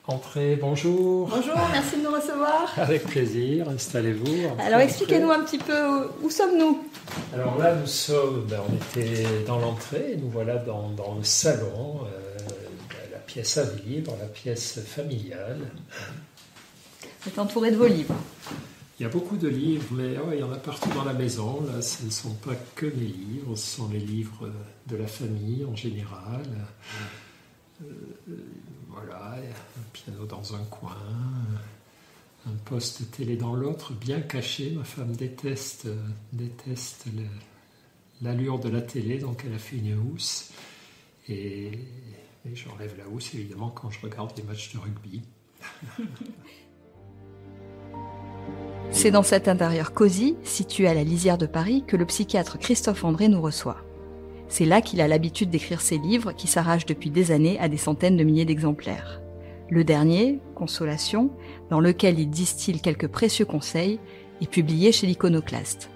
Entrez, bonjour. Bonjour, merci de nous recevoir. Avec plaisir, installez-vous. Alors expliquez-nous un petit peu où sommes-nous? Alors là, nous sommes, on était dans l'entrée, et nous voilà dans le salon, la pièce à vivre, la pièce familiale. Vous êtes entouré de vos livres. Il y a beaucoup de livres, mais il y en a partout dans la maison. Là, ce ne sont pas que mes livres, ce sont les livres de la famille en général. Voilà, il y a un piano dans un coin, un poste télé dans l'autre, bien caché. Ma femme déteste l'allure de la télé, donc elle a fait une housse. Et j'enlève la housse, évidemment, quand je regarde les matchs de rugby. C'est dans cet intérieur cosy, situé à la lisière de Paris, que le psychiatre Christophe André nous reçoit. C'est là qu'il a l'habitude d'écrire ses livres qui s'arrachent depuis des années à des centaines de milliers d'exemplaires. Le dernier, Consolation, dans lequel il distille quelques précieux conseils, est publié chez l'Iconoclaste.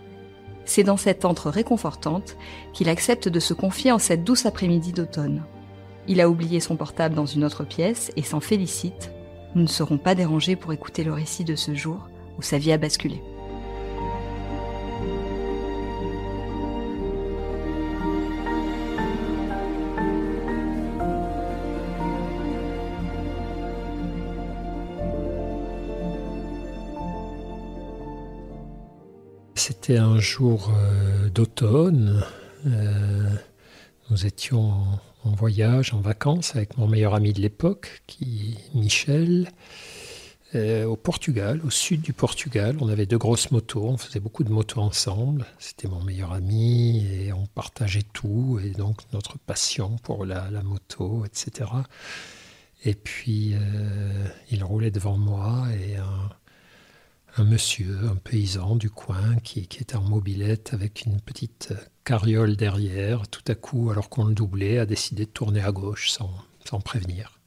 C'est dans cette antre réconfortante qu'il accepte de se confier en cette douce après-midi d'automne. Il a oublié son portable dans une autre pièce et s'en félicite. Nous ne serons pas dérangés pour écouter le récit de ce jour où sa vie a basculé. C'était un jour d'automne. Nous étions en voyage, en vacances avec mon meilleur ami de l'époque, Michel, au Portugal, au sud du Portugal. On avait 2 grosses motos, on faisait beaucoup de motos ensemble. C'était mon meilleur ami et on partageait tout, et donc notre passion pour la moto, etc. Et puis il roulait devant moi et un monsieur, un paysan du coin qui était en mobilette avec une petite carriole derrière, tout à coup, alors qu'on le doublait, a décidé de tourner à gauche sans prévenir.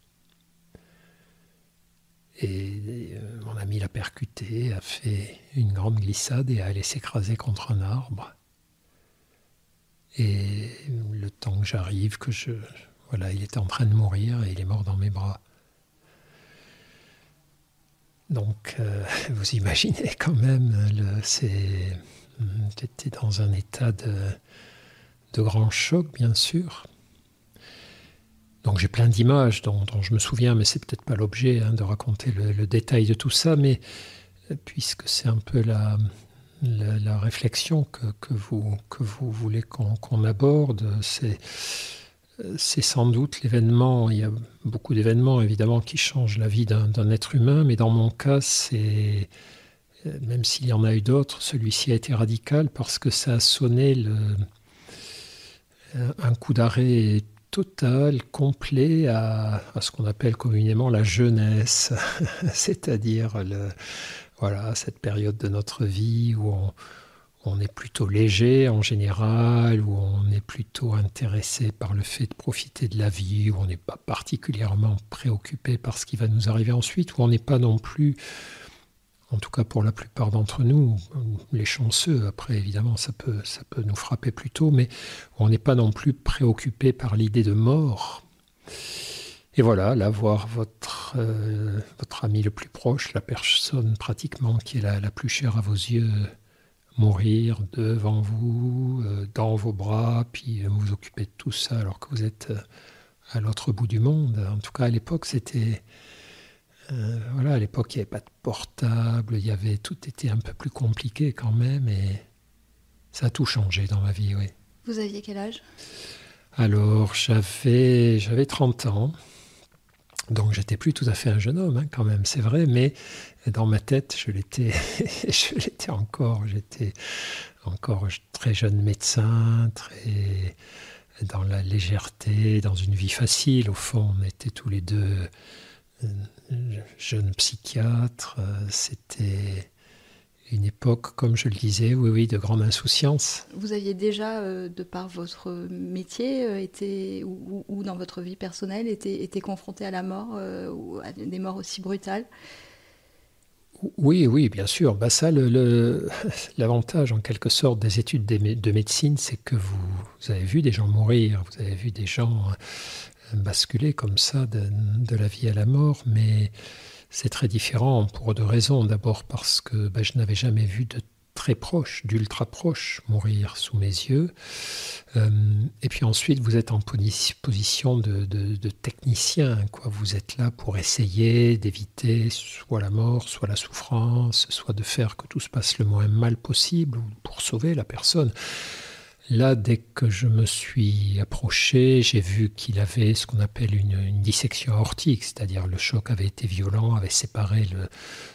Et mon ami l'a percuté, a fait une grande glissade et est allé s'écraser contre un arbre. Et le temps que j'arrive, voilà, il était en train de mourir et il est mort dans mes bras. Donc, vous imaginez quand même, j'étais dans un état de grand choc, bien sûr. Donc, j'ai plein d'images dont je me souviens, mais c'est peut-être pas l'objet de raconter le détail de tout ça, mais puisque c'est un peu la réflexion que vous voulez qu'on aborde, c'est sans doute l'événement, il y a beaucoup d'événements évidemment qui changent la vie d'un être humain, mais dans mon cas, même s'il y en a eu d'autres, celui-ci a été radical parce que ça a sonné un coup d'arrêt total, complet à ce qu'on appelle communément la jeunesse, c'est-à-dire voilà, cette période de notre vie où on est plutôt léger en général, où on est plutôt intéressé par le fait de profiter de la vie, où on n'est pas particulièrement préoccupé par ce qui va nous arriver ensuite, où on n'est pas non plus, en tout cas pour la plupart d'entre nous, les chanceux, après évidemment ça peut nous frapper plus tôt, mais où on n'est pas non plus préoccupé par l'idée de mort. Et voilà, là, voir votre ami le plus proche, la personne pratiquement qui est la plus chère à vos yeux, mourir devant vous, dans vos bras, puis vous occuper de tout ça alors que vous êtes à l'autre bout du monde. En tout cas, à l'époque, c'était... voilà, à l'époque, il n'y avait pas de portable, tout était un peu plus compliqué quand même, et ça a tout changé dans ma vie, oui. Vous aviez quel âge? Alors, j'avais 30 ans. Donc j'étais plus tout à fait un jeune homme quand même, c'est vrai, mais dans ma tête, je l'étais encore. J'étais encore très jeune médecin, très dans la légèreté, dans une vie facile. Au fond, on était tous les deux jeunes psychiatres. C'était une époque, comme je le disais, oui, de grande insouciance. Vous aviez déjà, de par votre métier, ou dans votre vie personnelle, été confronté à la mort, ou à des morts aussi brutales? Oui, bien sûr. Ça, l'avantage, en quelque sorte, des études de médecine, c'est que vous avez vu des gens mourir, vous avez vu des gens basculer comme ça de la vie à la mort, mais c'est très différent pour deux raisons. D'abord parce que je n'avais jamais vu de très proche, d'ultra proche, mourir sous mes yeux. Et puis ensuite, vous êtes en position de technicien, quoi. Vous êtes là pour essayer d'éviter soit la mort, soit la souffrance, soit de faire que tout se passe le moins mal possible, ou pour sauver la personne. Là, dès que je me suis approché, j'ai vu qu'il avait ce qu'on appelle une dissection aortique, c'est-à-dire le choc avait été violent, avait séparé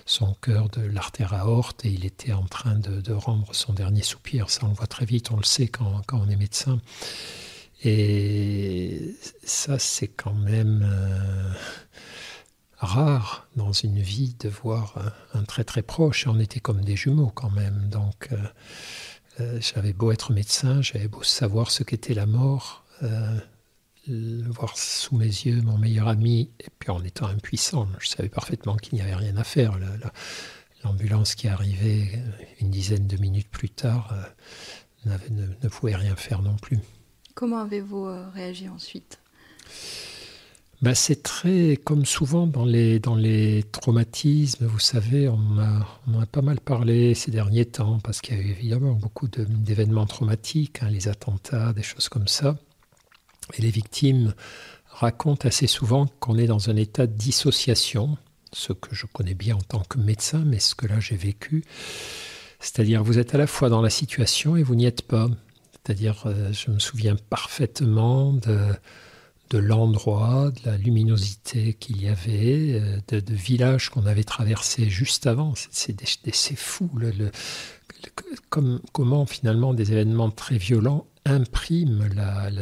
son cœur de l'artère aorte et il était en train de rendre son dernier soupir. Ça, on le voit très vite, on le sait quand on est médecin. Et ça, c'est quand même rare dans une vie de voir un très très proche. On était comme des jumeaux quand même, donc... j'avais beau être médecin, j'avais beau savoir ce qu'était la mort, voir sous mes yeux mon meilleur ami, et puis en étant impuissant, je savais parfaitement qu'il n'y avait rien à faire. L'ambulance qui arrivait une dizaine de minutes plus tard ne pouvait rien faire non plus. Comment avez-vous réagi ensuite ? C'est très, comme souvent dans les traumatismes, vous savez, on en a pas mal parlé ces derniers temps, parce qu'il y a eu évidemment beaucoup d'événements traumatiques, les attentats, des choses comme ça. Et les victimes racontent assez souvent qu'on est dans un état de dissociation, ce que je connais bien en tant que médecin, mais ce que là j'ai vécu. C'est-à-dire, vous êtes à la fois dans la situation et vous n'y êtes pas. C'est-à-dire, je me souviens parfaitement de l'endroit, de la luminosité qu'il y avait, de villages qu'on avait traversés juste avant. C'est fou, comment finalement des événements très violents impriment,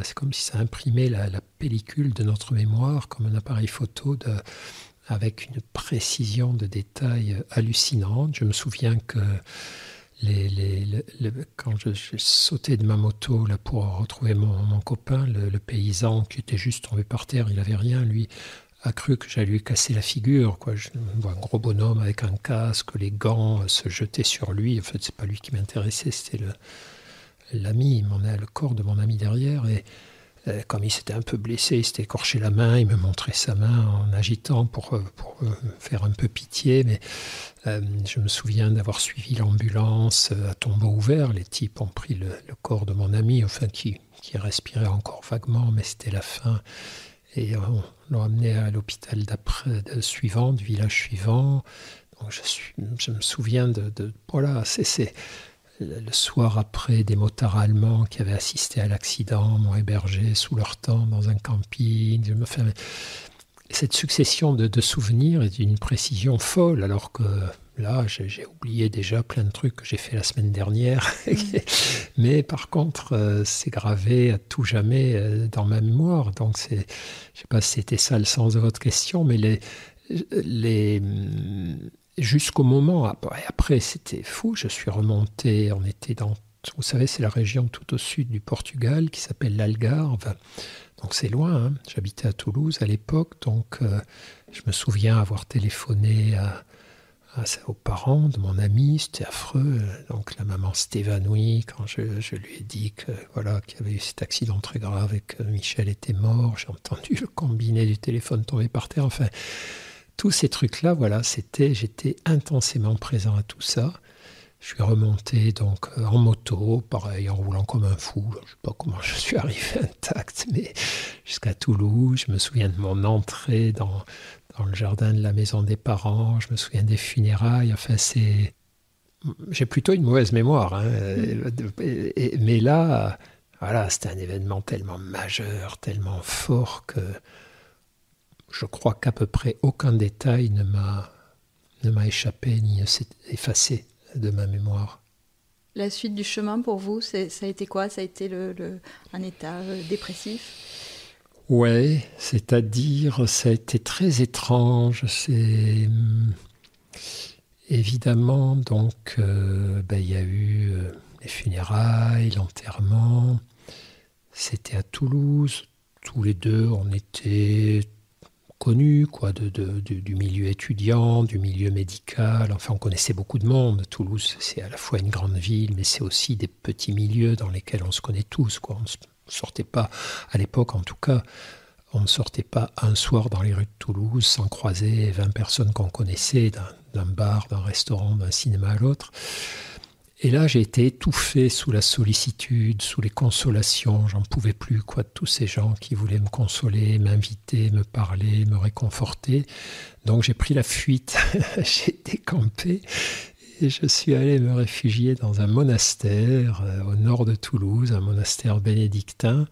c'est comme si ça imprimait la pellicule de notre mémoire comme un appareil photo avec une précision de détails hallucinante. Je me souviens que quand je sautais de ma moto là, pour retrouver mon copain, le paysan qui était juste tombé par terre, il n'avait rien, lui a cru que j'allais lui casser la figure, quoi. Je vois un gros bonhomme avec un casque, les gants se jetaient sur lui. En fait, c'est pas lui qui m'intéressait, c'était l'ami, le corps de mon ami derrière. Et comme il s'était un peu blessé, il s'était écorché la main, il me montrait sa main en agitant pour faire un peu pitié, mais je me souviens d'avoir suivi l'ambulance à tombeau ouvert. Les types ont pris le corps de mon ami, enfin qui respirait encore vaguement, mais c'était la fin. Et on l'a amené à l'hôpital suivant, du village suivant. Donc je me souviens voilà, c'est le soir après, des motards allemands qui avaient assisté à l'accident m'ont hébergé sous leur tente dans un camping. Cette succession de souvenirs est d'une précision folle, alors que là, j'ai oublié déjà plein de trucs que j'ai fait la semaine dernière. Mais par contre, c'est gravé à tout jamais dans ma mémoire. Donc, je ne sais pas si c'était ça le sens de votre question, mais jusqu'au moment, après c'était fou, je suis remonté, on était vous savez, c'est la région tout au sud du Portugal qui s'appelle l'Algarve. Donc c'est loin, J'habitais à Toulouse à l'époque, donc je me souviens avoir téléphoné aux parents de mon ami, c'était affreux. Donc la maman s'est évanouie quand je lui ai dit qu'il y avait eu cet accident très grave et que Michel était mort. J'ai entendu le combiné du téléphone tomber par terre, enfin... Tous ces trucs-là, j'étais intensément présent à tout ça. Je suis remonté donc en moto, pareil, en roulant comme un fou. Je ne sais pas comment je suis arrivé intact, mais jusqu'à Toulouse. Je me souviens de mon entrée dans le jardin de la maison des parents. Je me souviens des funérailles. Enfin, j'ai plutôt une mauvaise mémoire. Mais là, c'était un événement tellement majeur, tellement fort que... Je crois qu'à peu près aucun détail ne m'a échappé ni ne s'est effacé de ma mémoire. La suite du chemin pour vous, ça a été quoi ? Ça a été un état dépressif ? Oui, c'est-à-dire, ça a été très étrange. C'est évidemment, donc, il y a eu les funérailles, l'enterrement. C'était à Toulouse. Tous les deux, on était connus, du milieu étudiant, du milieu médical. Enfin, on connaissait beaucoup de monde. Toulouse, c'est à la fois une grande ville, mais c'est aussi des petits milieux dans lesquels on se connaît tous, On ne sortait pas, à l'époque en tout cas, On ne sortait pas un soir dans les rues de Toulouse sans croiser 20 personnes qu'on connaissait, d'un bar, d'un restaurant, d'un cinéma à l'autre. Et là, j'ai été étouffé sous la sollicitude, sous les consolations. J'en pouvais plus, quoi, de tous ces gens qui voulaient me consoler, m'inviter, me parler, me réconforter. Donc j'ai pris la fuite, j'ai décampé et je suis allé me réfugier dans un monastère au nord de Toulouse, un monastère bénédictin,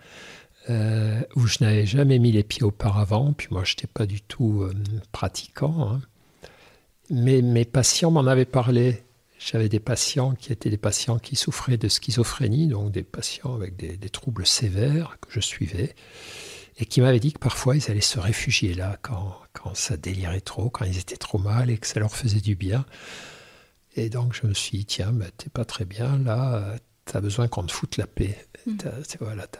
où je n'avais jamais mis les pieds auparavant. Puis moi, je n'étais pas du tout pratiquant, hein. Mais mes patients m'en avaient parlé. J'avais des patients qui étaient des patients qui souffraient de schizophrénie, donc des patients avec des troubles sévères que je suivais, et qui m'avaient dit que parfois ils allaient se réfugier là quand ça délirait trop, quand ils étaient trop mal et que ça leur faisait du bien. Et donc je me suis dit, tiens, t'es pas très bien là, t'as besoin qu'on te foute la paix. T'as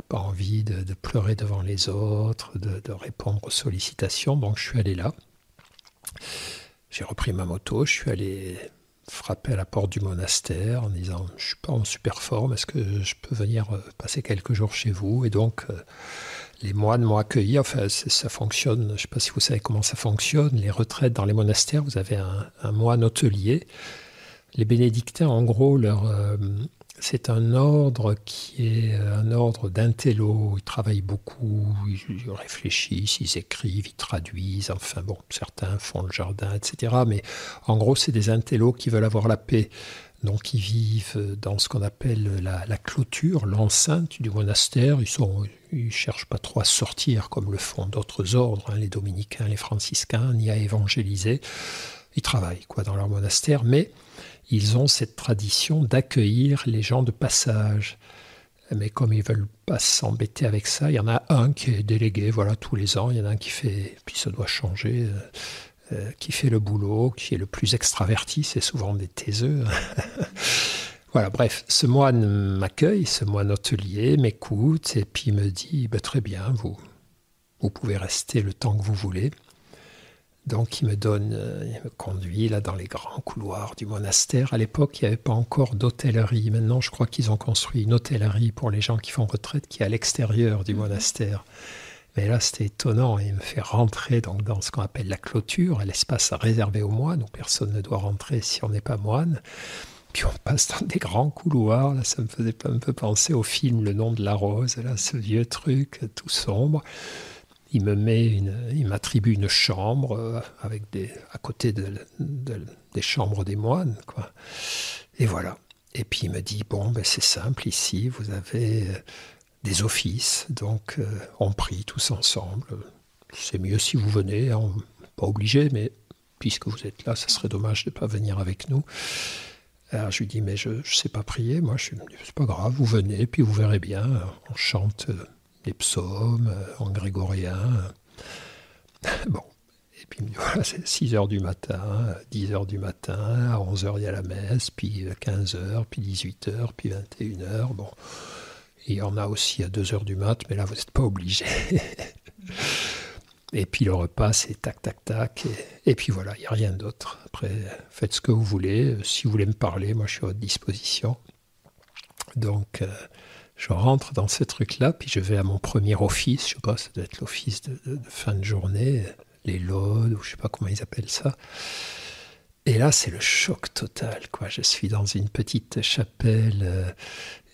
pas envie de pleurer devant les autres, de répondre aux sollicitations. Donc je suis allé là. J'ai repris ma moto, je suis allé frapper à la porte du monastère en disant « Je ne suis pas en super forme, est-ce que je peux venir passer quelques jours chez vous ?» Et donc, les moines m'ont accueilli. Enfin, ça fonctionne, je ne sais pas si vous savez comment ça fonctionne. Les retraites dans les monastères, vous avez un moine hôtelier. Les bénédictins, en gros, c'est un ordre qui est un ordre d'intello. Ils travaillent beaucoup, ils réfléchissent, ils écrivent, ils traduisent. Enfin bon, certains font le jardin, etc. Mais en gros, c'est des intellos qui veulent avoir la paix. Donc ils vivent dans ce qu'on appelle la clôture, l'enceinte du monastère. Ils cherchent pas trop à sortir comme le font d'autres ordres, hein, les dominicains, les franciscains, ni à évangéliser. Ils travaillent dans leur monastère, mais ils ont cette tradition d'accueillir les gens de passage. Mais comme ils ne veulent pas s'embêter avec ça, il y en a un qui est délégué, voilà, tous les ans. Il y en a un qui fait, puis ça doit changer, qui fait le boulot, qui est le plus extraverti, c'est souvent des taiseux. Voilà, bref, ce moine m'accueille, ce moine hôtelier m'écoute, et puis me dit, très bien, vous pouvez rester le temps que vous voulez. Donc il me conduit là dans les grands couloirs du monastère. À l'époque, il n'y avait pas encore d'hôtellerie. Maintenant, je crois qu'ils ont construit une hôtellerie pour les gens qui font retraite qui est à l'extérieur du monastère. Mais là, c'était étonnant. Il me fait rentrer donc, dans ce qu'on appelle la clôture, l'espace réservé aux moines, où personne ne doit rentrer si on n'est pas moine. Puis on passe dans des grands couloirs. Là, ça me faisait un peu penser au film Le Nom de la Rose, là, ce vieux truc tout sombre. Il m'attribue une chambre à côté des chambres des moines, quoi. Et voilà. Et puis il me dit, c'est simple, ici, vous avez des offices, donc on prie tous ensemble. C'est mieux si vous venez, hein, pas obligé, mais puisque vous êtes là, ça serait dommage de ne pas venir avec nous. Alors je lui dis, mais je ne sais pas prier, moi, c'est pas grave, vous venez, puis vous verrez bien, on chante les psaumes en grégorien. Bon, et puis voilà, c'est 6h du matin, 10h du matin, à 11h il y a la messe, puis 15h, puis 18h, puis 21h. Bon, il y en a aussi à 2h du mat, mais là vous n'êtes pas obligé. Et puis le repas, c'est tac, tac, tac. Et puis voilà, il n'y a rien d'autre. Après, faites ce que vous voulez. Si vous voulez me parler, moi je suis à votre disposition. Donc, je rentre dans ce truc-là, puis je vais à mon premier office. Je ne sais pas, ça doit être l'office de fin de journée, les laudes, ou je ne sais pas comment ils appellent ça. Et là, c'est le choc total, quoi. Je suis dans une petite chapelle,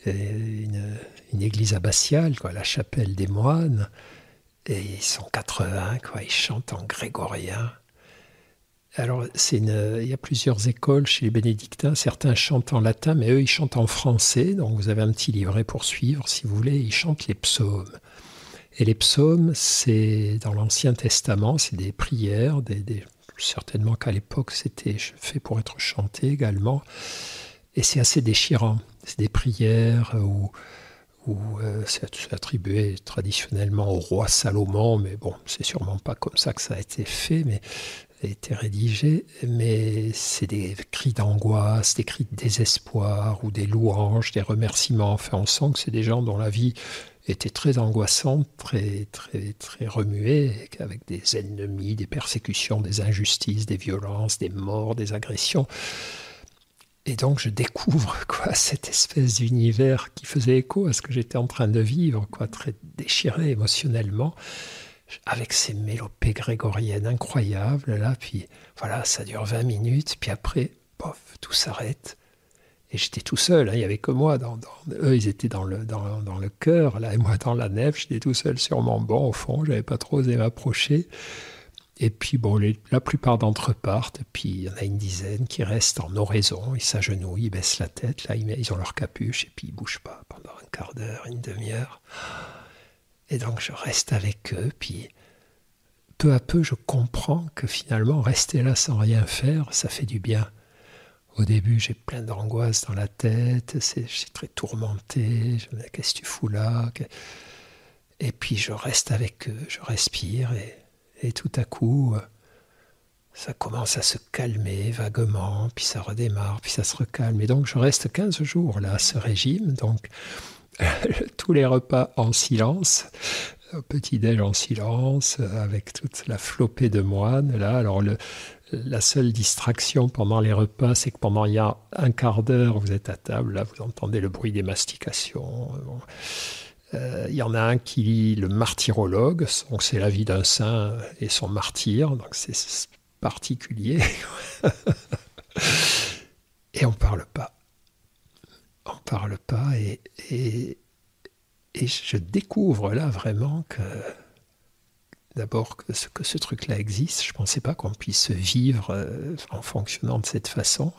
une église abbatiale, quoi, la chapelle des moines. Et ils sont 80, quoi. Ils chantent en grégorien. Alors, il y a plusieurs écoles chez les bénédictins. Certains chantent en latin, mais eux, ils chantent en français. Donc, vous avez un petit livret pour suivre, si vous voulez. Ils chantent les psaumes. Et les psaumes, c'est dans l'Ancien Testament, c'est des prières, certainement qu'à l'époque, c'était fait pour être chanté également. Et c'est assez déchirant. C'est des prières où c'est attribué traditionnellement au roi Salomon, mais bon, c'est sûrement pas comme ça que ça a été fait, mais a été rédigé, mais c'est des cris d'angoisse, des cris de désespoir, ou des louanges, des remerciements. Enfin, on sent que c'est des gens dont la vie était très angoissante, très, très, très remuée, avec des ennemis, des persécutions, des injustices, des violences, des morts, des agressions. Et donc je découvre cette espèce d'univers qui faisait écho à ce que j'étais en train de vivre, très déchiré émotionnellement. avec ces mélopées grégoriennes incroyables, là, puis voilà, ça dure 20 minutes, puis après, pof, tout s'arrête. Et j'étais tout seul, hein, il n'y avait que moi. Eux, ils étaient dans le chœur, là, et moi dans la nef, j'étais tout seul sur mon banc, au fond, je n'avais pas trop osé m'approcher. Et puis, bon, la plupart d'entre eux partent, puis il y en a une dizaine qui restent en oraison, ils s'agenouillent, ils baissent la tête, là, ils ont leur capuche, et puis ils ne bougent pas pendant un quart d'heure, une demi-heure. Et donc, je reste avec eux, puis peu à peu, je comprends que finalement, rester là sans rien faire, ça fait du bien. Au début, j'ai plein d'angoisse dans la tête, je suis très tourmenté, je me dis, qu'est-ce que tu fous là? Et puis je reste avec eux, je respire, et tout à coup, ça commence à se calmer vaguement, puis ça redémarre, puis ça se recalme. Et donc je reste 15 jours là à ce régime, donc tous les repas en silence, petit-déj en silence, avec toute la flopée de moines là. Alors la seule distraction pendant les repas, c'est que pendant il y a un quart d'heure, vous êtes à table, là, vous entendez le bruit des mastications. Bon. Il y en a un qui lit le martyrologue, donc c'est la vie d'un saint et son martyr, donc c'est particulier. Et on ne parle pas. On ne parle pas, et je découvre là vraiment que d'abord que ce truc-là existe. Je ne pensais pas qu'on puisse vivre en fonctionnant de cette façon,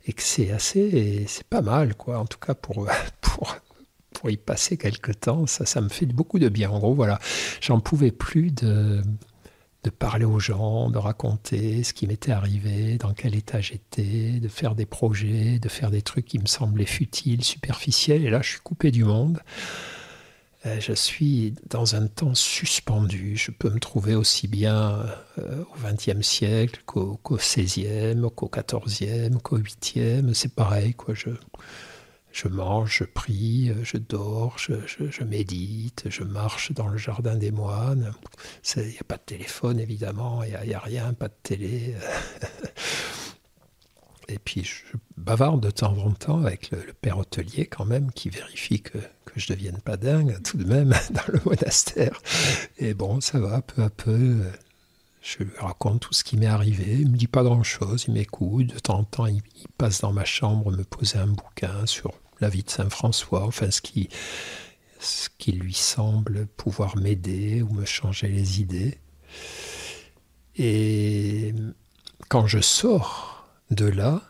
et que c'est pas mal, quoi. En tout cas pour y passer quelque temps, ça me fait beaucoup de bien. En gros, voilà, j'en pouvais plus de parler aux gens, de raconter ce qui m'était arrivé, dans quel état j'étais, de faire des projets, de faire des trucs qui me semblaient futiles, superficiels. Et là, je suis coupé du monde. Je suis dans un temps suspendu. Je peux me trouver aussi bien au XXe siècle qu'au XVIe, qu'au XIVe, qu'au VIIIe. C'est pareil, quoi. Je mange, je prie, je dors, je médite, je marche dans le jardin des moines. Il n'y a pas de téléphone, évidemment, il n'y a rien, pas de télé. Et puis je bavarde de temps en temps avec le père hôtelier quand même, qui vérifie que je ne devienne pas dingue tout de même dans le monastère. Et bon, ça va, peu à peu, je lui raconte tout ce qui m'est arrivé. Il ne me dit pas grand-chose, il m'écoute. De temps en temps, il passe dans ma chambre me poser un bouquin sur la vie de Saint François, enfin ce qui lui semble pouvoir m'aider ou me changer les idées. Et quand je sors de là,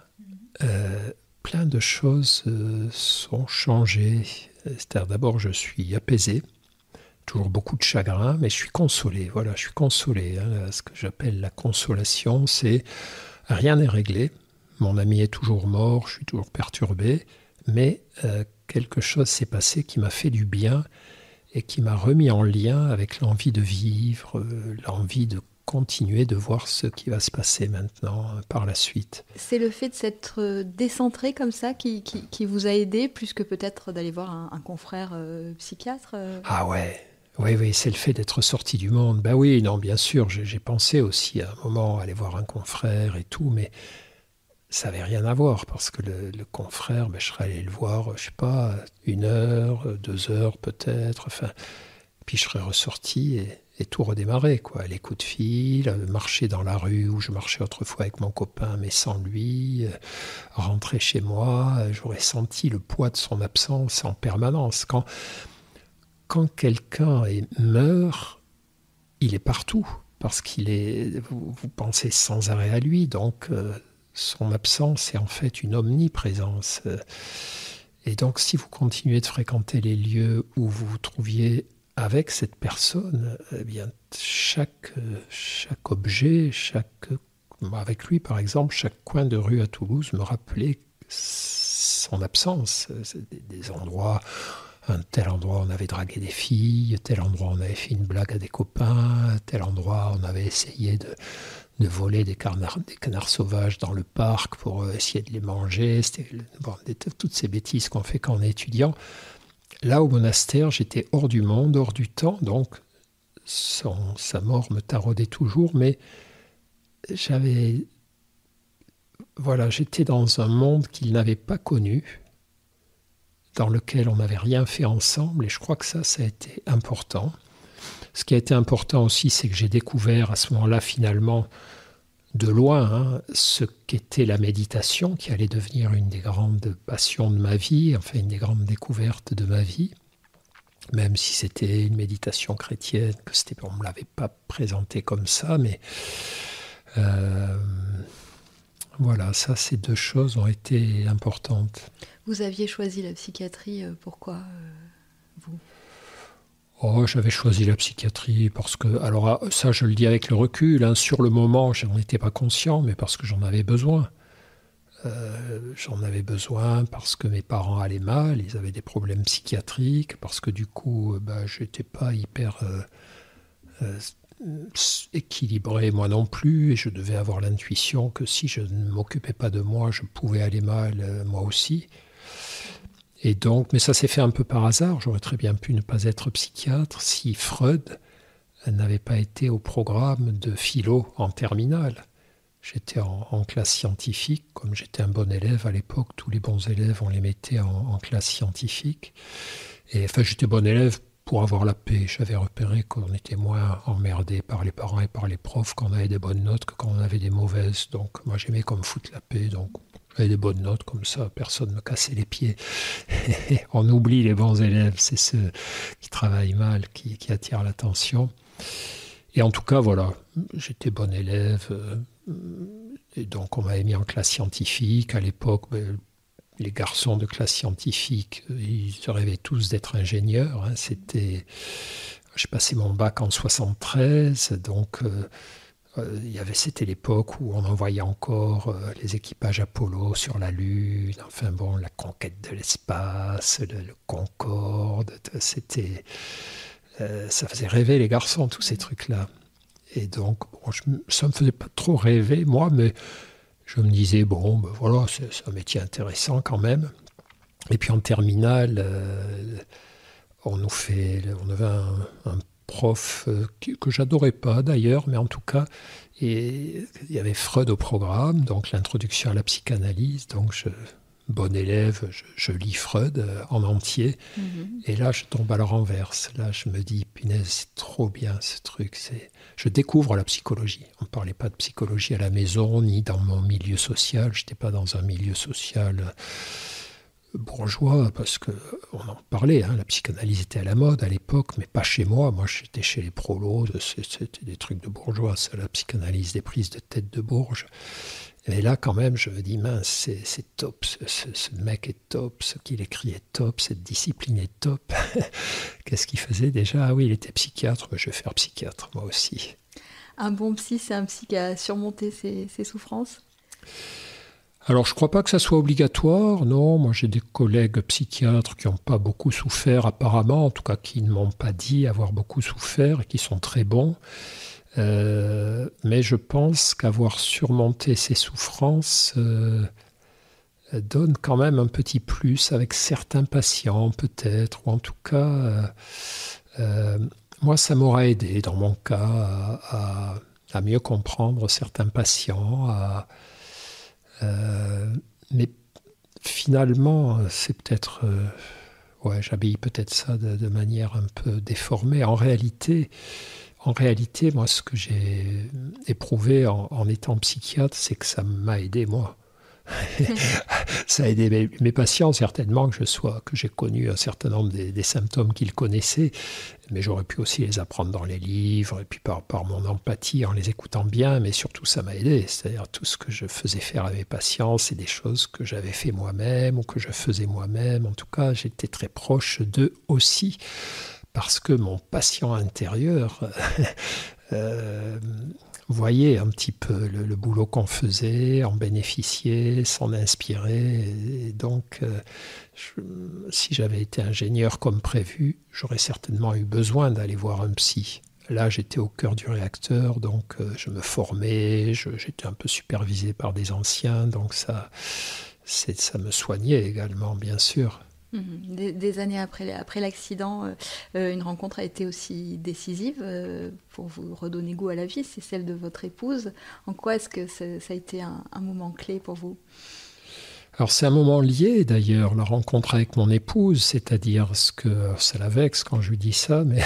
plein de choses sont changées. C'est-à-dire, d'abord, je suis apaisé, toujours beaucoup de chagrin, mais je suis consolé. Voilà, je suis consolé. Ce que j'appelle la consolation, c'est rien n'est réglé. Mon ami est toujours mort, je suis toujours perturbé, mais quelque chose s'est passé qui m'a fait du bien et qui m'a remis en lien avec l'envie de vivre, l'envie de continuer de voir ce qui va se passer maintenant par la suite. C'est le fait de s'être décentré comme ça qui vous a aidé, plus que peut-être d'aller voir un confrère psychiatre Ah ouais, oui, c'est le fait d'être sorti du monde. Ben oui, non, bien sûr, j'ai pensé aussi à un moment aller voir un confrère et tout, mais ça n'avait rien à voir, parce que le confrère, je serais allé le voir, je sais pas, 1 heure, 2 heures peut-être, enfin, puis je serais ressorti et tout redémarrer, quoi. Les coups de fil, marcher dans la rue où je marchais autrefois avec mon copain, mais sans lui, rentrer chez moi, j'aurais senti le poids de son absence en permanence. Quand quelqu'un meurt, il est partout, parce vous pensez sans arrêt à lui, donc son absence est en fait une omniprésence. Et donc si vous continuez de fréquenter les lieux où vous vous trouviez avec cette personne, eh bien, chaque objet, avec lui par exemple, chaque coin de rue à Toulouse me rappelait son absence. C'est des endroits, un tel endroit on avait dragué des filles, tel endroit on avait fait une blague à des copains, tel endroit on avait essayé de voler des canards sauvages dans le parc pour essayer de les manger. C'était toutes ces bêtises qu'on fait quand on est étudiant. Là, au monastère, j'étais hors du monde, hors du temps, donc sa mort me taraudait toujours, mais j'étais dans un monde qu'il n'avait pas connu, dans lequel on n'avait rien fait ensemble, et je crois que ça a été important. ce qui a été important aussi, c'est que j'ai découvert à ce moment-là, finalement, de loin, ce qu'était la méditation, qui allait devenir une des grandes passions de ma vie, enfin une des grandes découvertes de ma vie. Même si c'était une méditation chrétienne, on ne me l'avait pas présenté comme ça, mais voilà, ça, ces deux choses ont été importantes. Vous aviez choisi la psychiatrie, pourquoi vous ? Oh, j'avais choisi la psychiatrie parce que, alors ça je le dis avec le recul, sur le moment je n'en étais pas conscient, mais parce que j'en avais besoin. J'en avais besoin parce que mes parents allaient mal, ils avaient des problèmes psychiatriques, parce que du coup, je n'étais pas hyper équilibré moi non plus, et je devais avoir l'intuition que si je ne m'occupais pas de moi, je pouvais aller mal moi aussi. Et donc, mais ça s'est fait un peu par hasard, j'aurais très bien pu ne pas être psychiatre si Freud n'avait pas été au programme de philo en terminale. J'étais en classe scientifique, comme j'étais un bon élève à l'époque, tous les bons élèves, on les mettait en classe scientifique. Et enfin, j'étais bon élève pour avoir la paix. J'avais repéré qu'on était moins emmerdé par les parents et par les profs quand on avait des bonnes notes que quand on avait des mauvaises. Donc moi, j'aimais comme foutre la paix, donc j'avais des bonnes notes, comme ça, personne ne me cassait les pieds. On oublie les bons élèves, c'est ceux qui travaillent mal, qui attirent l'attention. Et en tout cas, voilà, j'étais bon élève. Et donc, on m'avait mis en classe scientifique. À l'époque, les garçons de classe scientifique, ils rêvaient tous d'être ingénieurs. J'ai passé mon bac en 73, donc c'était l'époque où on envoyait encore les équipages Apollo sur la Lune. Enfin bon, la conquête de l'espace, le Concorde, ça faisait rêver les garçons, tous ces trucs-là. Et donc, ça ne me faisait pas trop rêver, moi, mais je me disais, voilà, c'est un métier intéressant quand même. Et puis en terminale, on avait un prof que j'adorais pas d'ailleurs, mais en tout cas, et il y avait Freud au programme, donc l'introduction à la psychanalyse, donc bon élève, je lis Freud en entier, et là je tombe à la renverse. Là je me dis, punaise, c'est trop bien ce truc. Je découvre la psychologie. On ne parlait pas de psychologie à la maison, ni dans mon milieu social. Je n'étais pas dans un milieu social bourgeois, parce qu'on en parlait, la psychanalyse était à la mode à l'époque, mais pas chez moi. Moi j'étais chez les prolos, c'était des trucs de bourgeois, ça, la psychanalyse, des prises de tête de bourge. Et là, quand même, je me dis, mince, c'est top, ce mec est top, ce qu'il écrit est top, cette discipline est top. Qu'est-ce qu'il faisait déjà ? Ah oui, il était psychiatre, je vais faire psychiatre, moi aussi. Un bon psy, c'est un psy qui a surmonté ses souffrances ? Alors, je ne crois pas que ça soit obligatoire, non. Moi, j'ai des collègues psychiatres qui n'ont pas beaucoup souffert, apparemment, en tout cas qui ne m'ont pas dit avoir beaucoup souffert et qui sont très bons. Mais je pense qu'avoir surmonté ces souffrances donne quand même un petit plus avec certains patients, peut-être, ou en tout cas, moi, ça m'aura aidé dans mon cas à mieux comprendre certains patients, mais finalement, c'est peut-être, j'habille peut-être ça de manière un peu déformée. En réalité, moi, ce que j'ai éprouvé en étant psychiatre, c'est que ça m'a aidé, moi. Ça a aidé mes patients, certainement, que j'ai connu un certain nombre des symptômes qu'ils connaissaient, mais j'aurais pu aussi les apprendre dans les livres, et puis par mon empathie, en les écoutant bien, mais surtout, ça m'a aidé. C'est-à-dire, tout ce que je faisais faire à mes patients, c'est des choses que j'avais fait moi-même, ou que je faisais moi-même. En tout cas, j'étais très proche d'eux aussi, parce que mon patient intérieur voyait un petit peu le boulot qu'on faisait, en bénéficiait, s'en inspirait. Et donc, si j'avais été ingénieur comme prévu, j'aurais certainement eu besoin d'aller voir un psy. Là, j'étais au cœur du réacteur, donc je me formais, j'étais un peu supervisé par des anciens, donc ça me soignait également, bien sûr. Des années après l'accident, une rencontre a été aussi décisive pour vous redonner goût à la vie, c'est celle de votre épouse. En quoi est-ce que ça a été un moment clé pour vous ? Alors c'est un moment lié d'ailleurs, la rencontre avec mon épouse, c'est-à-dire ça la vexe quand je lui dis ça, mais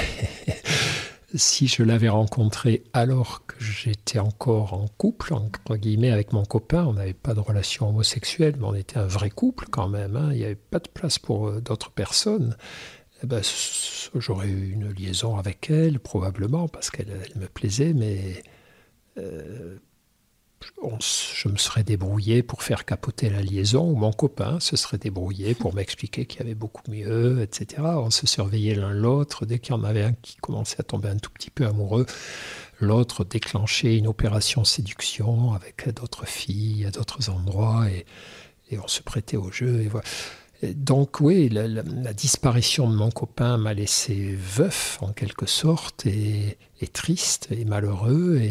si je l'avais rencontré alors que j'étais encore en couple, entre guillemets, avec mon copain, on n'avait pas de relation homosexuelle, mais on était un vrai couple quand même, hein, il n'y avait pas de place pour d'autres personnes, eh ben, j'aurais eu une liaison avec elle, probablement, parce qu'elle me plaisait, mais je me serais débrouillé pour faire capoter la liaison, ou mon copain se serait débrouillé pour m'expliquer qu'il y avait beaucoup mieux, etc. On se surveillait l'un l'autre. Dès qu'il y en avait un qui commençait à tomber un tout petit peu amoureux, l'autre déclenchait une opération séduction avec d'autres filles à d'autres endroits, et on se prêtait au jeu. Et voilà. Et donc oui, la disparition de mon copain m'a laissé veuf, en quelque sorte, et triste et malheureux,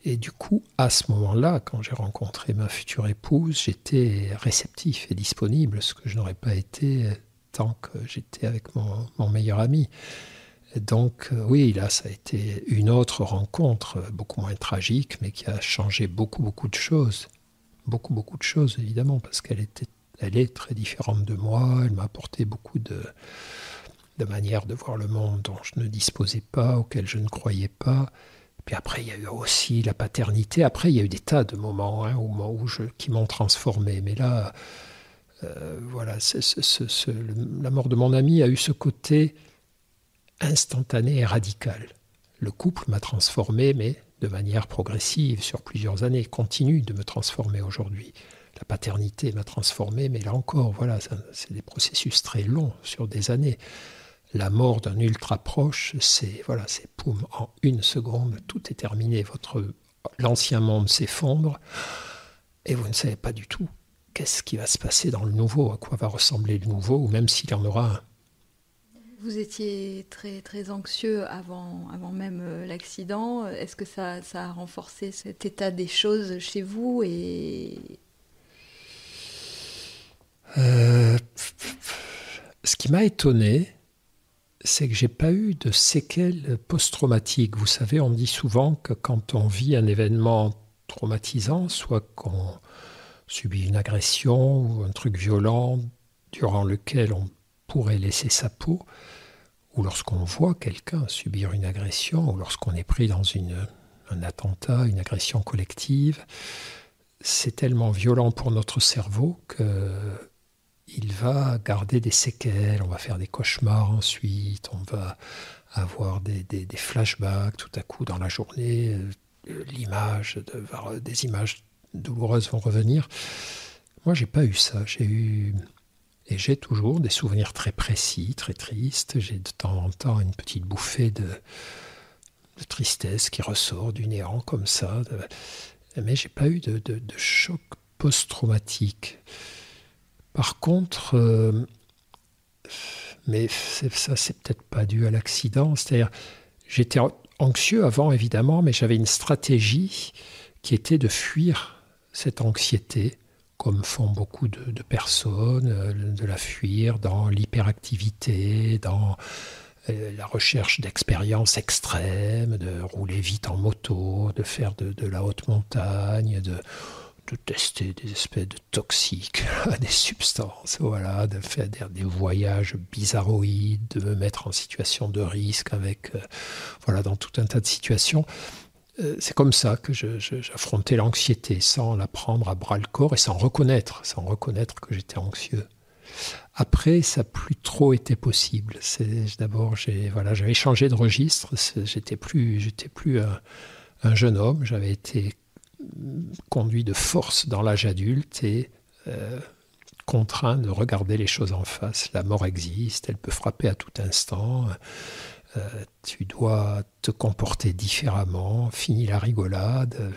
et du coup, à ce moment-là, quand j'ai rencontré ma future épouse, j'étais réceptif et disponible, ce que je n'aurais pas été tant que j'étais avec mon meilleur ami. Et donc, oui, là, ça a été une autre rencontre, beaucoup moins tragique, mais qui a changé beaucoup, beaucoup de choses. Beaucoup, beaucoup de choses, évidemment, parce qu'elle est très différente de moi. Elle m'a apporté beaucoup de manières de voir le monde dont je ne disposais pas, auxquelles je ne croyais pas. Puis après, il y a eu aussi la paternité. Après, il y a eu des tas de moments qui m'ont transformé. Mais là, voilà, la mort de mon ami a eu ce côté instantané et radical. Le couple m'a transformé, mais de manière progressive, sur plusieurs années, continue de me transformer aujourd'hui. La paternité m'a transformé, mais là encore, voilà, c'est des processus très longs, sur des années. La mort d'un ultra proche, c'est poum, en une seconde, tout est terminé. L'ancien monde s'effondre et vous ne savez pas du tout qu'est-ce qui va se passer dans le nouveau, à quoi va ressembler le nouveau, ou même s'il y en aura un. Vous étiez très, très anxieux avant même l'accident. Est-ce que ça a renforcé cet état des choses chez vous Ce qui m'a étonné, c'est que j'ai pas eu de séquelles post-traumatiques. Vous savez, on dit souvent que quand on vit un événement traumatisant, soit qu'on subit une agression ou un truc violent durant lequel on pourrait laisser sa peau, ou lorsqu'on voit quelqu'un subir une agression, ou lorsqu'on est pris dans un attentat, une agression collective, c'est tellement violent pour notre cerveau qu'il va garder des séquelles, on va faire des cauchemars ensuite, on va avoir des flashbacks tout à coup dans la journée, des images douloureuses vont revenir. Moi, j'ai pas eu ça. J'ai toujours des souvenirs très précis, très tristes. J'ai de temps en temps une petite bouffée de tristesse qui ressort du néant comme ça. Mais j'ai pas eu de choc post-traumatique. Par contre, mais ça, c'est peut-être pas dû à l'accident. C'est-à-dire, j'étais anxieux avant, évidemment, mais j'avais une stratégie qui était de fuir cette anxiété, comme font beaucoup de personnes, de la fuir dans l'hyperactivité, dans la recherche d'expériences extrêmes, de rouler vite en moto, de faire de la haute montagne, de tester des espèces de toxiques, des substances, voilà, de faire des voyages bizarroïdes, de me mettre en situation de risque dans tout un tas de situations. C'est comme ça que j'affrontais l'anxiété, sans la prendre à bras-le-corps et sans reconnaître que j'étais anxieux. Après, ça n'a plus trop été possible. D'abord, j'avais changé de registre. J'étais plus un jeune homme. J'avais été conduit de force dans l'âge adulte et contraint de regarder les choses en face. La mort existe, elle peut frapper à tout instant. Tu dois te comporter différemment, finis la rigolade,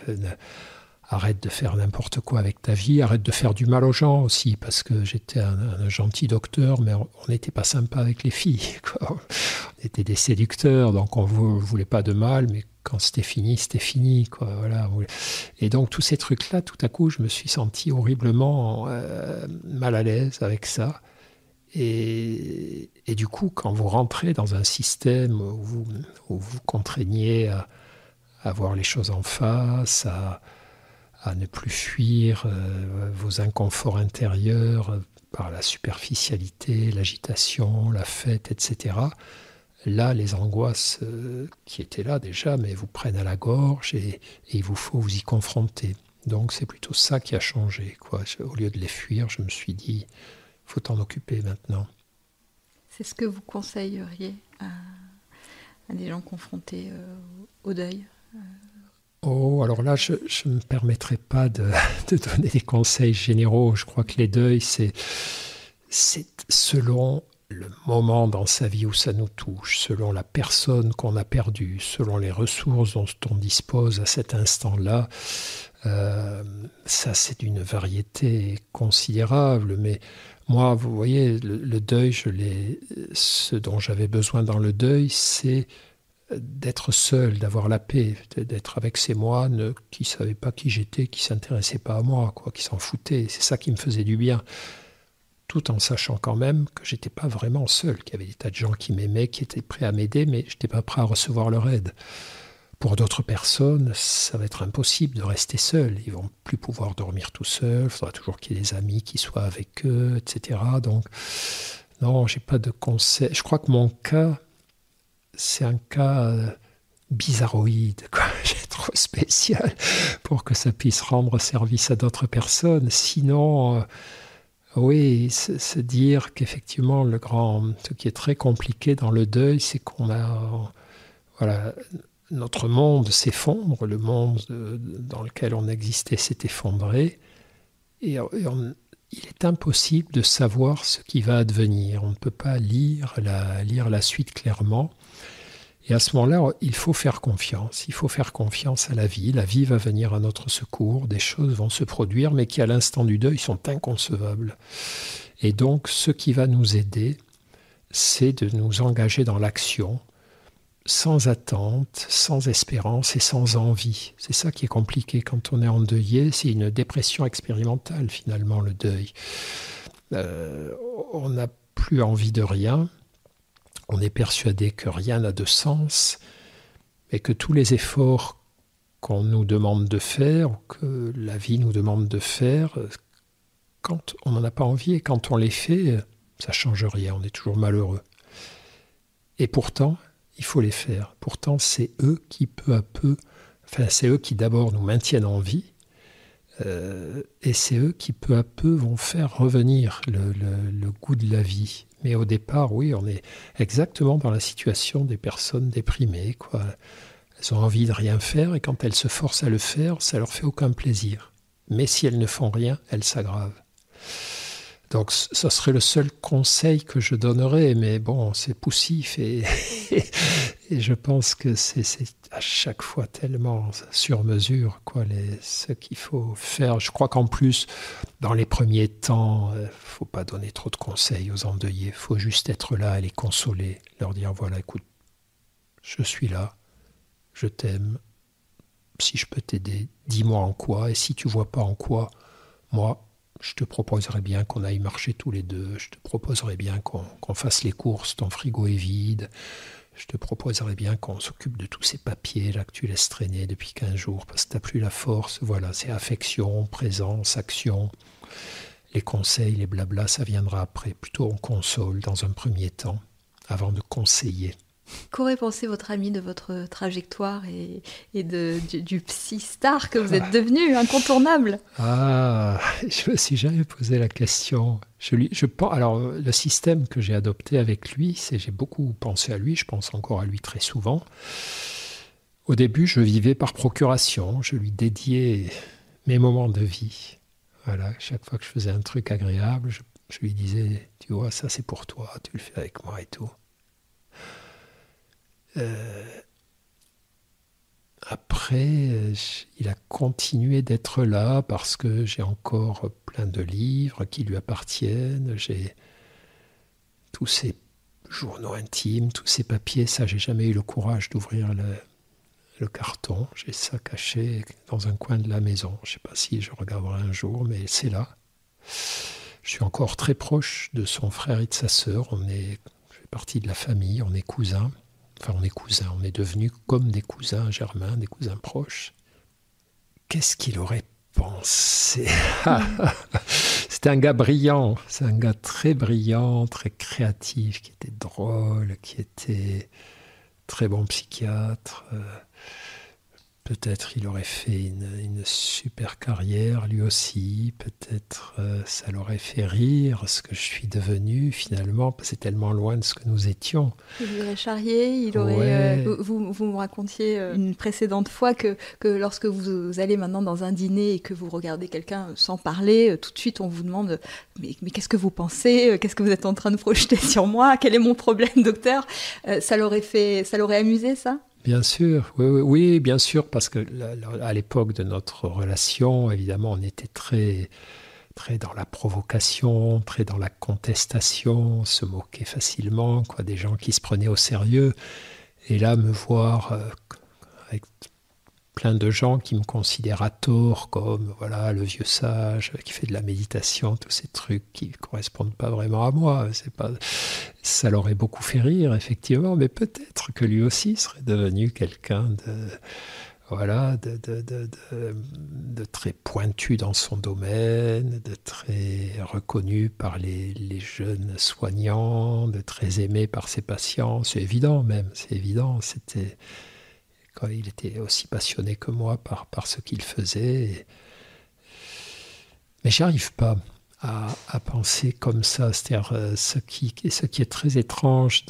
arrête de faire n'importe quoi avec ta vie, arrête de faire du mal aux gens aussi, parce que j'étais un gentil docteur, mais on n'était pas sympa avec les filles, quoi. On était des séducteurs, donc on ne voulait pas de mal, mais quand c'était fini, quoi. Voilà. Et donc tous ces trucs-là, tout à coup, je me suis senti horriblement mal à l'aise avec ça. Et du coup, quand vous rentrez dans un système où vous contraignez à voir les choses en face, à ne plus fuir vos inconforts intérieurs par la superficialité, l'agitation, la fête, etc., là, les angoisses qui étaient là déjà, mais vous prennent à la gorge et il vous faut vous y confronter. Donc c'est plutôt ça qui a changé, quoi. Au lieu de les fuir, je me suis dit, faut t'en occuper maintenant. C'est ce que vous conseilleriez à des gens confrontés au deuil? Oh, alors là, je ne me permettrai pas de donner des conseils généraux. Je crois que les deuils, c'est selon le moment dans sa vie où ça nous touche, selon la personne qu'on a perdue, selon les ressources dont on dispose à cet instant-là. Ça, c'est d'une variété considérable. Mais moi, vous voyez, le deuil, ce dont j'avais besoin dans le deuil, c'est d'être seul, d'avoir la paix, d'être avec ces moines qui ne savaient pas qui j'étais, qui ne s'intéressaient pas à moi, quoi, qui s'en foutaient. C'est ça qui me faisait du bien. Tout en sachant quand même que je n'étais pas vraiment seul, qu'il y avait des tas de gens qui m'aimaient, qui étaient prêts à m'aider, mais je n'étais pas prêt à recevoir leur aide. Pour d'autres personnes, ça va être impossible de rester seul. Ils ne vont plus pouvoir dormir tout seuls, il faudra toujours qu'il y ait des amis qui soient avec eux, etc. Donc, non, je n'ai pas de conseils. Je crois que mon cas, c'est un cas bizarroïde, quoi. J'ai trop spécial pour que ça puisse rendre service à d'autres personnes. Sinon, oui, se dire qu'effectivement, ce qui est très compliqué dans le deuil, c'est qu'on a, voilà, notre monde s'effondre, le monde dans lequel on existait s'est effondré, et il est impossible de savoir ce qui va advenir. On ne peut pas lire la suite clairement. Et à ce moment-là, il faut faire confiance. Il faut faire confiance à la vie. La vie va venir à notre secours. Des choses vont se produire, mais qui, à l'instant du deuil, sont inconcevables. Et donc, ce qui va nous aider, c'est de nous engager dans l'action, sans attente, sans espérance et sans envie. C'est ça qui est compliqué quand on est endeuillé. C'est une dépression expérimentale, finalement, le deuil. On n'a plus envie de rien. On est persuadé que rien n'a de sens et que tous les efforts qu'on nous demande de faire, ou que la vie nous demande de faire, quand on n'en a pas envie et quand on les fait, ça ne change rien, on est toujours malheureux. Et pourtant, il faut les faire. Pourtant, c'est eux qui peu à peu, c'est eux qui d'abord nous maintiennent en vie, et c'est eux qui peu à peu vont faire revenir le goût de la vie. Mais au départ, oui, on est exactement dans la situation des personnes déprimées, quoi. Elles ont envie de rien faire et quand elles se forcent à le faire, ça leur fait aucun plaisir. Mais si elles ne font rien, elles s'aggravent. Donc ce serait le seul conseil que je donnerais, mais bon, c'est poussif et je pense que c'est à chaque fois tellement sur mesure, quoi, ce qu'il faut faire. Je crois qu'en plus, dans les premiers temps, il ne faut pas donner trop de conseils aux endeuillés. Il faut juste être là et les consoler, leur dire, voilà, écoute, je suis là, je t'aime, si je peux t'aider, dis-moi en quoi, et si tu ne vois pas en quoi, moi, je te proposerais bien qu'on aille marcher tous les deux, je te proposerais bien qu'on fasse les courses, ton frigo est vide, je te proposerais bien qu'on s'occupe de tous ces papiers là que tu laisses traîner depuis 15 jours parce que tu n'as plus la force. Voilà, c'est affection, présence, action. Les conseils, les blablas, ça viendra après. Plutôt on console dans un premier temps avant de conseiller. Qu'aurait pensé votre ami de votre trajectoire et du psy star que vous êtes devenu, incontournable? Ah, je me suis jamais posé la question. Alors, le système que j'ai adopté avec lui, j'ai beaucoup pensé à lui, je pense encore à lui très souvent. Au début, je vivais par procuration, je lui dédiais mes moments de vie. Voilà, chaque fois que je faisais un truc agréable, je lui disais, tu vois, ça c'est pour toi, tu le fais avec moi et tout. Après, il a continué d'être là parce que j'ai encore plein de livres qui lui appartiennent. J'ai tous ces journaux intimes, tous ces papiers. Ça, j'ai jamais eu le courage d'ouvrir le carton. J'ai ça caché dans un coin de la maison. Je ne sais pas si je regarderai un jour, mais c'est là. Je suis encore très proche de son frère et de sa sœur. Je fais partie de la famille, on est cousins. Enfin, on est cousins, on est devenus comme des cousins germains, des cousins proches. Qu'est-ce qu'il aurait pensé? C'est c'était un gars brillant. C'est un gars très brillant, très créatif, qui était drôle, qui était très bon psychiatre. Peut-être il aurait fait une super carrière lui aussi, peut-être ça l'aurait fait rire ce que je suis devenu finalement, c'est tellement loin de ce que nous étions. Il aurait charrié, il aurait... Ouais. Vous me racontiez une précédente fois que lorsque vous allez maintenant dans un dîner et que vous regardez quelqu'un sans parler, tout de suite on vous demande mais qu'est-ce que vous pensez? Qu'est-ce que vous êtes en train de projeter sur moi? Quel est mon problème, docteur? Ça l'aurait amusé, ça? Bien sûr, oui, bien sûr, parce que à l'époque de notre relation, évidemment, on était très, très dans la provocation, très dans la contestation, on se moquait facilement, quoi, des gens qui se prenaient au sérieux. Et là, me voir avec plein de gens qui me considèrent à tort comme voilà, le vieux sage qui fait de la méditation, tous ces trucs qui ne correspondent pas vraiment à moi. Ça l'aurait beaucoup fait rire, effectivement, mais peut-être que lui aussi serait devenu quelqu'un de très pointu dans son domaine, de très reconnu par les jeunes soignants, de très aimé par ses patients. C'est évident même, c'est évident. Quand il était aussi passionné que moi par ce qu'il faisait. Mais j'arrive pas à penser comme ça. C'est-à-dire, ce qui est très étrange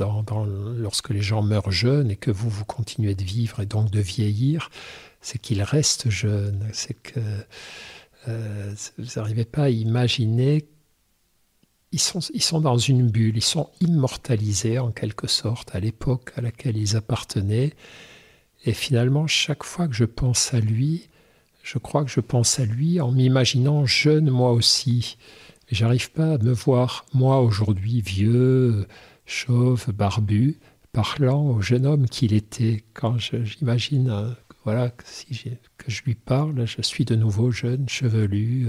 lorsque les gens meurent jeunes et que vous continuez de vivre et donc de vieillir, c'est qu'ils restent jeunes. C'est que vous n'arrivez pas à imaginer. Ils sont dans une bulle, ils sont immortalisés en quelque sorte à l'époque à laquelle ils appartenaient. Et finalement, chaque fois que je pense à lui, je crois que je pense à lui en m'imaginant jeune moi aussi. Mais j'arrive pas à me voir, moi aujourd'hui, vieux, chauve, barbu, parlant au jeune homme qu'il était. Quand j'imagine voilà, que je lui parle, je suis de nouveau jeune, chevelu.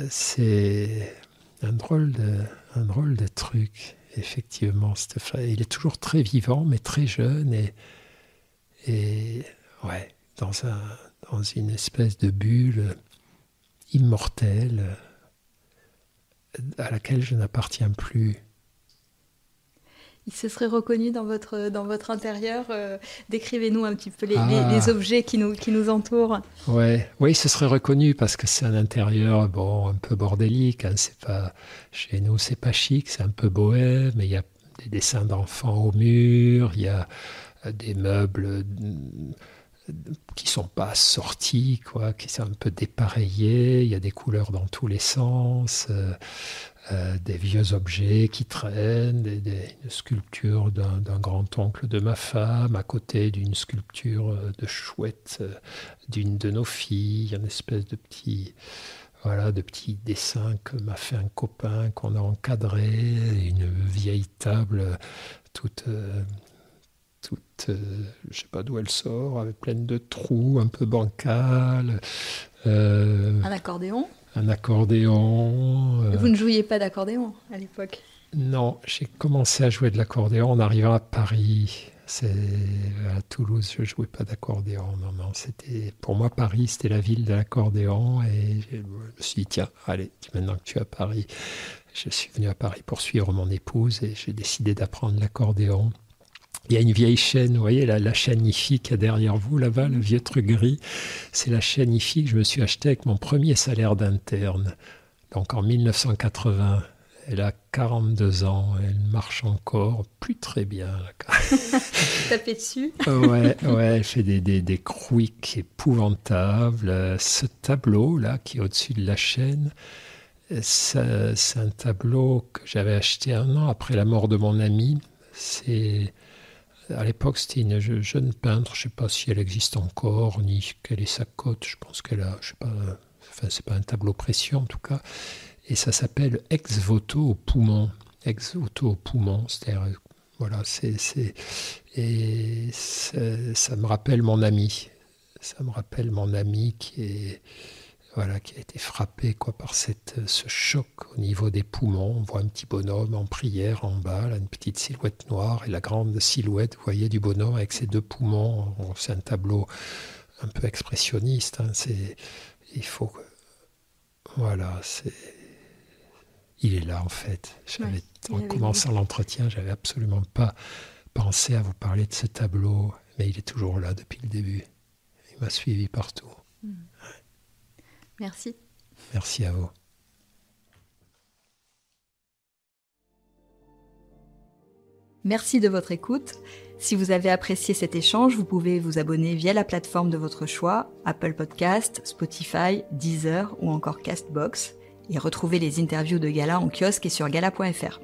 C'est un drôle de truc, effectivement. Il est toujours très vivant, mais très jeune et ouais, dans une espèce de bulle immortelle à laquelle je n'appartiens plus. Il se serait reconnu dans votre intérieur. Décrivez-nous un petit peu les objets qui nous entourent. Ouais, oui, il se serait reconnu parce que c'est un intérieur un peu bordélique. Hein, chez nous, c'est pas chic, c'est un peu bohème. Mais il y a des dessins d'enfants au mur, il y a des meubles qui sont pas sortis, quoi, qui sont un peu dépareillés. Il y a des couleurs dans tous les sens. Des vieux objets qui traînent, une sculpture d'un grand-oncle de ma femme, à côté d'une sculpture de chouette d'une de nos filles, une espèce de petit dessin que m'a fait un copain qu'on a encadré, une vieille table toute je ne sais pas d'où elle sort, avec pleine de trous, un peu bancale. Un accordéon ? Un accordéon. Vous ne jouiez pas d'accordéon à l'époque ? Non, j'ai commencé à jouer de l'accordéon en arrivant à Paris. À Toulouse, je ne jouais pas d'accordéon. Non, pour moi, Paris, c'était la ville de l'accordéon. Et je me suis dit, tiens, allez, maintenant que tu es à Paris, je suis venu à Paris pour suivre mon épouse et j'ai décidé d'apprendre l'accordéon. Il y a une vieille chaîne, vous voyez, la chaîne IFI qu'il y a derrière vous, là-bas, le vieux truc gris. C'est la chaîne IFI que je me suis achetée avec mon premier salaire d'interne. Donc en 1980, elle a 42 ans, elle marche encore, plus très bien. Tapez dessus. Ouais, elle fait des crouics épouvantables. Ce tableau-là, qui est au-dessus de la chaîne, c'est un tableau que j'avais acheté 1 an après la mort de mon ami. À l'époque, c'était une jeune peintre, je ne sais pas si elle existe encore, ni quelle est sa cote, je pense qu'elle a, je sais pas, enfin, c'est pas un tableau précieux en tout cas, et ça s'appelle Ex voto au poumon. Ex voto au poumon, c'est-à-dire, voilà, et ça me rappelle mon ami. Ça me rappelle mon ami qui a été frappé par ce choc au niveau des poumons. On voit un petit bonhomme en prière en bas, là, une petite silhouette noire, et la grande silhouette, vous voyez, du bonhomme avec ses 2 poumons. C'est un tableau un peu expressionniste. Hein. Il faut Voilà, il est là en fait. En commençant l'entretien, j'avais absolument pas pensé à vous parler de ce tableau, mais il est toujours là depuis le début. Il m'a suivi partout. Merci. Merci à vous. Merci de votre écoute. Si vous avez apprécié cet échange, vous pouvez vous abonner via la plateforme de votre choix, Apple Podcast, Spotify, Deezer ou encore Castbox, et retrouver les interviews de Gala en kiosque et sur gala.fr.